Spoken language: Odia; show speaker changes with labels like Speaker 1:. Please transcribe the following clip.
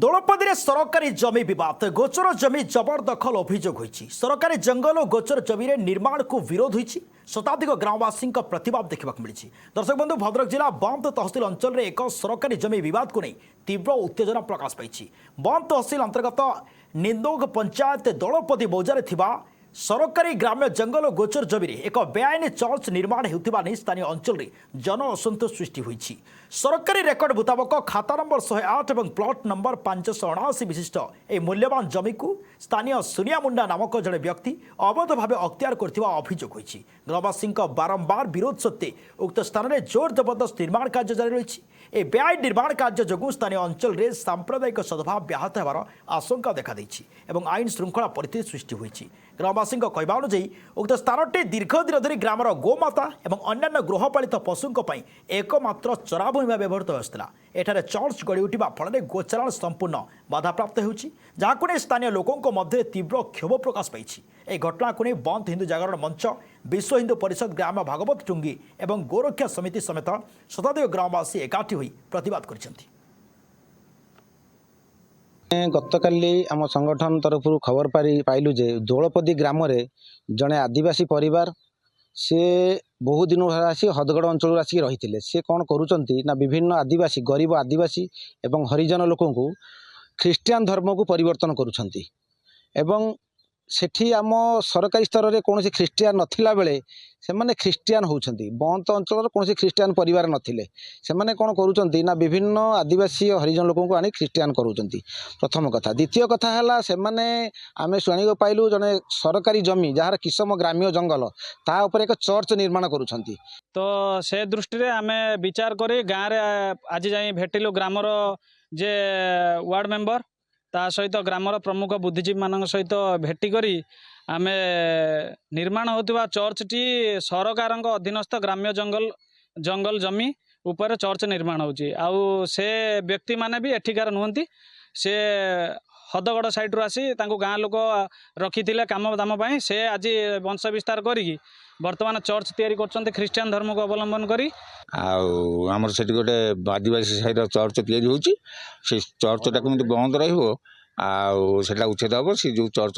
Speaker 1: ଦୋଳପଦୀରେ ସରକାରୀ ଜମି ବିବାଦ ଗୋଚର ଜମି ଜବରଦଖଲ ଅଭିଯୋଗ ହୋଇଛି। ସରକାରୀ ଜଙ୍ଗଲ ଓ ଗୋଚର ଜମିରେ ନିର୍ମାଣକୁ ବିରୋଧ ହୋଇଛି। ଶତାଧିକ ଗ୍ରାମବାସୀଙ୍କ ପ୍ରତିବାଦ ଦେଖିବାକୁ ମିଳିଛି। ଦର୍ଶକ ବନ୍ଧୁ, ଭଦ୍ରକ ଜିଲ୍ଲା ବନ୍ଦ ତହସିଲ ଅଞ୍ଚଳରେ ଏକ ସରକାରୀ ଜମି ବିବାଦକୁ ନେଇ ତୀବ୍ର ଉତ୍ତେଜନା ପ୍ରକାଶ ପାଇଛି। ବନ୍ଦ ତହସିଲ ଅନ୍ତର୍ଗତ ନିନ୍ଦୋଗ ପଞ୍ଚାୟତ ଦୋଳପଦୀ ବଜାରରେ ଥିବା ସରକାରୀ ଗ୍ରାମ୍ୟ ଜଙ୍ଗଲ ଗୋଚର ଜମିରେ ଏକ ବେଆଇନ ଚର୍ଚ୍ଚ ନିର୍ମାଣ ହେଉଥିବା ନେଇ ସ୍ଥାନୀୟ ଅଞ୍ଚଳରେ ଜନ ଅସନ୍ତୋଷ ସୃଷ୍ଟି ହୋଇଛି। ସରକାରୀ ରେକର୍ଡ ମୁତାବକ ଖାତା ନମ୍ବର 108 ଏବଂ ପ୍ଲଟ ନମ୍ବର 579 ବିଶିଷ୍ଟ ଏହି ମୂଲ୍ୟବାନ ଜମିକୁ ସ୍ଥାନୀୟ ସୁନିଆ ମୁଣ୍ଡା ନାମକ ଜଣେ ବ୍ୟକ୍ତି ଅବୈଧ ଭାବେ ଅକ୍ତିଆର କରିଥିବା ଅଭିଯୋଗ ହୋଇଛି। ଗ୍ରାମବାସୀଙ୍କ ବାରମ୍ବାର ବିରୋଧ ସତ୍ତ୍ୱେ ଉକ୍ତ ସ୍ଥାନରେ ଜୋର ଜବରଦସ୍ତ ନିର୍ମାଣ କାର୍ଯ୍ୟ ଜାରି ରହିଛି। ଏହି ବେଆଇନ ନିର୍ମାଣ କାର୍ଯ୍ୟ ଯୋଗୁଁ ସ୍ଥାନୀୟ ଅଞ୍ଚଳରେ ସାମ୍ପ୍ରଦାୟିକ ସଦ୍ଭାବ ବ୍ୟାହତ ହେବାର ଆଶଙ୍କା ଦେଖାଦେଇଛି ଏବଂ ଆଇନ ଶୃଙ୍ଖଳା ପରିସ୍ଥିତି ସୃଷ୍ଟି ହୋଇଛି। ଗ୍ରାମବାସୀଙ୍କ କହିବା ଅନୁଯାୟୀ ଉକ୍ତ ସ୍ଥାନଟି ଦୀର୍ଘ ଦିନ ଧରି ଗ୍ରାମର ଗୋମାତା ଏବଂ ଅନ୍ୟାନ୍ୟ ଗୃହପାଳିତ ପଶୁଙ୍କ ପାଇଁ ଏକମାତ୍ର ଚରାଭୂମି ଭାବେ ବ୍ୟବହୃତ ହେଉଥିଲା। ଏଠାରେ ଚର୍ଚ୍ଚ ଗଢ଼ି ଉଠିବା ଫଳରେ ଗୋଚାରଣ ସମ୍ପୂର୍ଣ୍ଣ ବାଧାପ୍ରାପ୍ତ ହେଉଛି, ଯାହାକୁ ନେଇ ସ୍ଥାନୀୟ ଲୋକଙ୍କ ମଧ୍ୟରେ ତୀବ୍ର କ୍ଷୋଭ ପ୍ରକାଶ ପାଇଛି। ଏହି ଘଟଣାକୁ ନେଇ ବନ୍ଦ ହିନ୍ଦୁ ଜାଗରଣ ମଞ୍ଚ, ବିଶ୍ୱ ହିନ୍ଦୁ ପରିଷଦ, ଗ୍ରାମ ଭାଗବତ ଟୁଙ୍ଗି ଏବଂ ଗୋରକ୍ଷା ସମିତି ସମେତ ଶତାଧିକ ଗ୍ରାମବାସୀ ଏକାଠି ହୋଇ ପ୍ରତିବାଦ କରିଛନ୍ତି।
Speaker 2: ଗତକାଲି ଆମ ସଂଗଠନ ତରଫରୁ ଖବର ପାଇଲୁ ଯେ ଦୋଳପଦୀ ଗ୍ରାମରେ ଜଣେ ଆଦିବାସୀ ପରିବାର ସେ ବହୁ ଦିନ ଆସି ହଦଗଡ଼ ଅଞ୍ଚଳରୁ ଆସିକି ରହିଥିଲେ। ସେ କ'ଣ କରୁଛନ୍ତି ନା ବିଭିନ୍ନ ଆଦିବାସୀ, ଗରିବ ଆଦିବାସୀ ଏବଂ ହରିଜନ ଲୋକଙ୍କୁ ଖ୍ରୀଷ୍ଟିଆନ ଧର୍ମକୁ ପରିବର୍ତ୍ତନ କରୁଛନ୍ତି ଏବଂ ସେଠି ଆମ ସରକାରୀ ସ୍ତରରେ କୌଣସି ଖ୍ରୀଷ୍ଟିଆନ ନଥିଲା ବେଳେ ସେମାନେ ଖ୍ରୀଷ୍ଟିଆନ ହେଉଛନ୍ତି। ବନ୍ଦ ଅଞ୍ଚଳର କୌଣସି ଖ୍ରୀଷ୍ଟିଆନ ପରିବାର ନଥିଲେ ସେମାନେ କ'ଣ କରୁଛନ୍ତି ନା ବିଭିନ୍ନ ଆଦିବାସୀ ହରିଜନ ଲୋକଙ୍କୁ ଆଣି ଖ୍ରୀଷ୍ଟିଆନ କରୁଛନ୍ତି। ପ୍ରଥମ କଥା। ଦ୍ୱିତୀୟ କଥା ହେଲା, ସେମାନେ ଆମେ ଶୁଣିବାକୁ ପାଇଲୁ ଜଣେ ସରକାରୀ ଜମି ଯାହାର କିସମ ଗ୍ରାମ୍ୟ ଜଙ୍ଗଲ ତା ଉପରେ ଏକ ଚର୍ଚ୍ଚ ନିର୍ମାଣ କରୁଛନ୍ତି।
Speaker 3: ତ ସେ ଦୃଷ୍ଟିରେ ଆମେ ବିଚାର କରି ଗାଁରେ ଆଜି ଯାଇ ଭେଟିଲୁ ଗ୍ରାମର ଯେ ୱାର୍ଡ ମେମ୍ବର ତା ସହିତ ଗ୍ରାମର ପ୍ରମୁଖ ବୁଦ୍ଧିଜୀବୀ ମାନଙ୍କ ସହିତ ଭେଟି କରି ଆମେ ନିର୍ମାଣ ହେଉଥିବା ଚର୍ଚ୍ଚଟି ସରକାରଙ୍କ ଅଧୀନସ୍ଥ ଗ୍ରାମ୍ୟ ଜଙ୍ଗଲ ଜମି ଉପରେ ଚର୍ଚ୍ଚ ନିର୍ମାଣ ହେଉଛି। ଆଉ ସେ ବ୍ୟକ୍ତିମାନେ ବି ଏଠିକାର ନୁହନ୍ତି, ସେ ହଦଗଡ଼ ସାଇଡ଼ରୁ ଆସି ତାଙ୍କୁ ଗାଁ ଲୋକ ରଖିଥିଲେ କାମ ଦାମ ପାଇଁ। ସେ ଆଜି ବଂଶ ବିସ୍ତାର କରିକି ବର୍ତ୍ତମାନ ଚର୍ଚ୍ଚ ତିଆରି କରୁଛନ୍ତି ଖ୍ରୀଷ୍ଟିଆନ ଧର୍ମକୁ ଅବଲମ୍ବନ କରି।
Speaker 4: ଆଉ ଆମର ସେଠି ଗୋଟେ ଆଦିବାସୀ ସାହିର ଚର୍ଚ୍ଚ ତିଆରି ହେଉଛି। ସେ ଚର୍ଚ୍ଚଟା କେମିତି ବନ୍ଦ ରହିବ ଆଉ ସେଟା ଉଚ୍ଛେଦ ହେବ। ସେ ଯେଉଁ ଚର୍ଚ୍ଚ